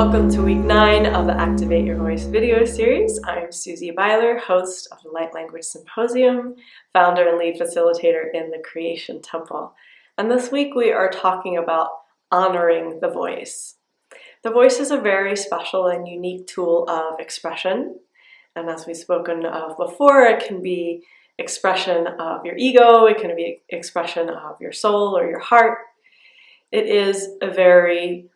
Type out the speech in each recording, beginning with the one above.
Welcome to week 9 of the Activate Your Voice video series. I'm Susie Beiler, host of the Light Language Symposium, founder and lead facilitator in the Creation Temple. And this week we are talking about honoring the voice. The voice is a very special and unique tool of expression. And as we've spoken of before, it can be expression of your ego, it can be expression of your soul or your heart. It is a very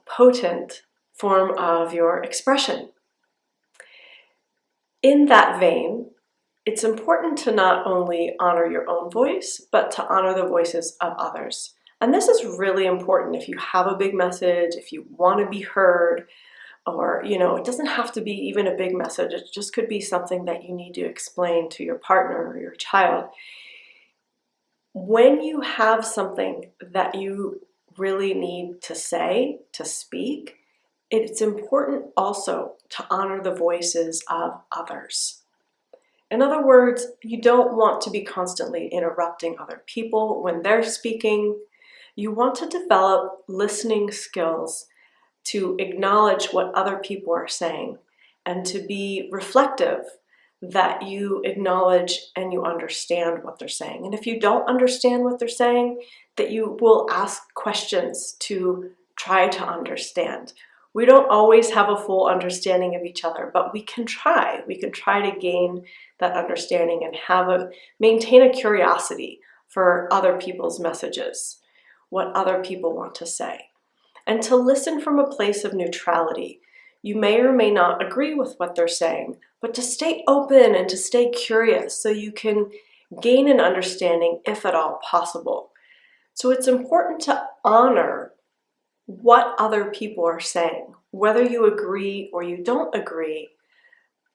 potent form of your expression. In that vein, it's important to not only honor your own voice, but to honor the voices of others. And this is really important if you have a big message, if you want to be heard, or, it doesn't have to be even a big message. It just could be something that you need to explain to your partner or your child. When you have something that you really need to say, to speak, it's important also to honor the voices of others. In other words, you don't want to be constantly interrupting other people when they're speaking. You want to develop listening skills to acknowledge what other people are saying and to be reflective that you acknowledge and you understand what they're saying. And if you don't understand what they're saying, that you will ask questions to try to understand. We don't always have a full understanding of each other, but we can try. We can try to gain that understanding and maintain a curiosity for other people's messages, what other people want to say. And to listen from a place of neutrality. You may or may not agree with what they're saying, but to stay open and to stay curious so you can gain an understanding if at all possible. So it's important to honor what other people are saying, whether you agree or you don't agree,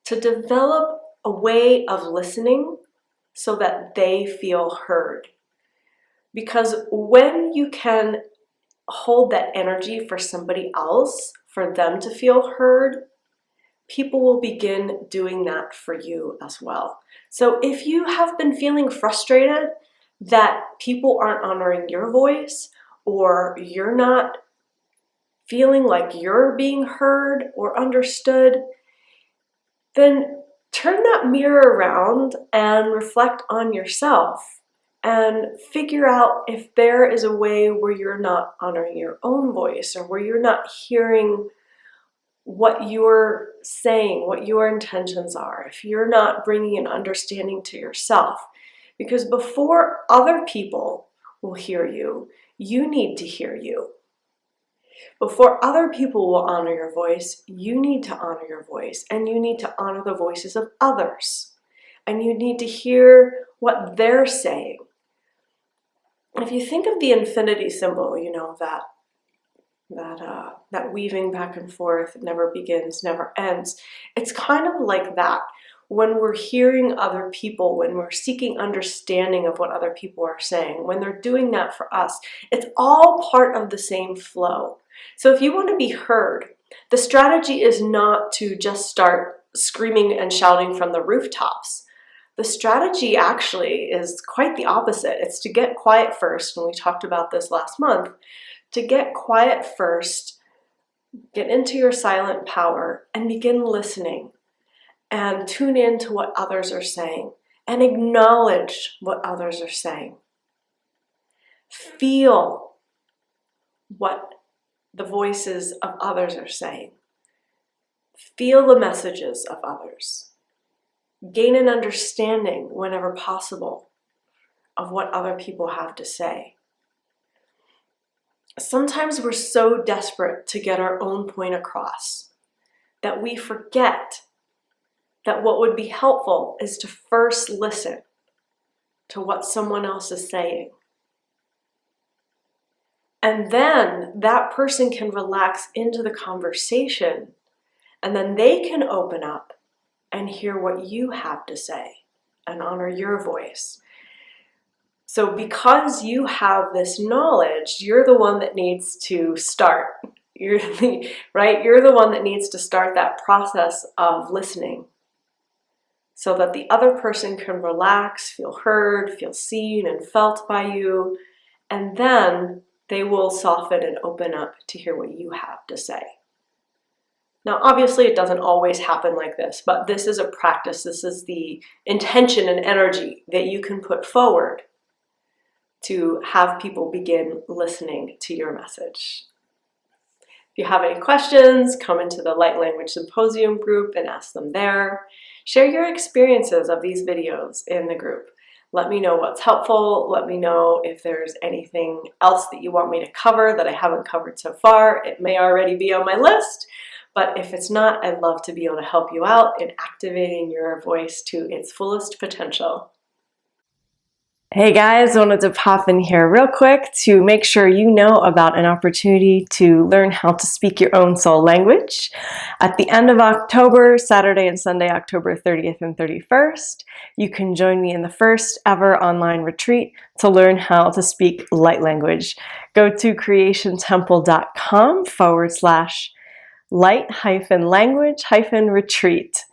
to develop a way of listening so that they feel heard. Because when you can hold that energy for somebody else, for them to feel heard, people will begin doing that for you as well. So if you have been feeling frustrated that people aren't honoring your voice, or you're not feeling like you're being heard or understood, then turn that mirror around and reflect on yourself and figure out if there is a way where you're not honoring your own voice, or where you're not hearing what you're saying, what your intentions are, if you're not bringing an understanding to yourself. Because before other people will hear you, you need to hear you. Before other people will honor your voice, you need to honor your voice, and you need to honor the voices of others. And you need to hear what they're saying. If you think of the infinity symbol, that weaving back and forth, never begins, never ends. It's kind of like that. When we're hearing other people, when we're seeking understanding of what other people are saying, when they're doing that for us, it's all part of the same flow. So if you want to be heard, the strategy is not to just start screaming and shouting from the rooftops. The strategy actually is quite the opposite. It's to get quiet first, and we talked about this last month. To get quiet first, get into your silent power and begin listening and tune in to what others are saying and acknowledge what others are saying. Feel what the voices of others are saying. Feel the messages of others. Gain an understanding whenever possible of what other people have to say. Sometimes we're so desperate to get our own point across that we forget that what would be helpful is to first listen to what someone else is saying. And then that person can relax into the conversation, and then they can open up and hear what you have to say and honor your voice. So because you have this knowledge, you're the one that needs to start. You're the one that needs to start that process of listening so that the other person can relax, feel heard, feel seen and felt by you, and then they will soften and open up to hear what you have to say. Now, obviously, it doesn't always happen like this, but this is a practice. This is the intention and energy that you can put forward to have people begin listening to your message. If you have any questions, come into the Light Language Symposium group and ask them there. Share your experiences of these videos in the group. Let me know what's helpful. Let me know if there's anything else that you want me to cover that I haven't covered so far. It may already be on my list, but if it's not, I'd love to be able to help you out in activating your voice to its fullest potential. Hey guys, wanted to pop in here real quick to make sure you know about an opportunity to learn how to speak your own soul language. At the end of October, Saturday and Sunday, October 30th and 31st, you can join me in the first ever online retreat to learn how to speak light language. Go to creationtemple.com/light-language-retreat.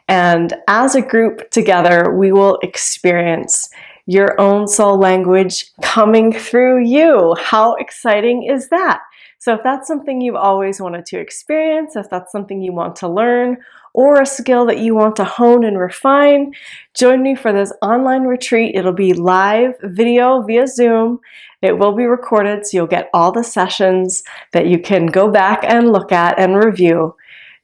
And as a group together, we will experience your own soul language coming through you. How exciting is that? So if that's something you've always wanted to experience, if that's something you want to learn, or a skill that you want to hone and refine, join me for this online retreat. It'll be live video via Zoom. It will be recorded, so you'll get all the sessions that you can go back and look at and review.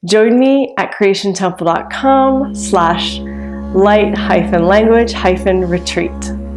Join me at creationtemple.com/light-language-retreat.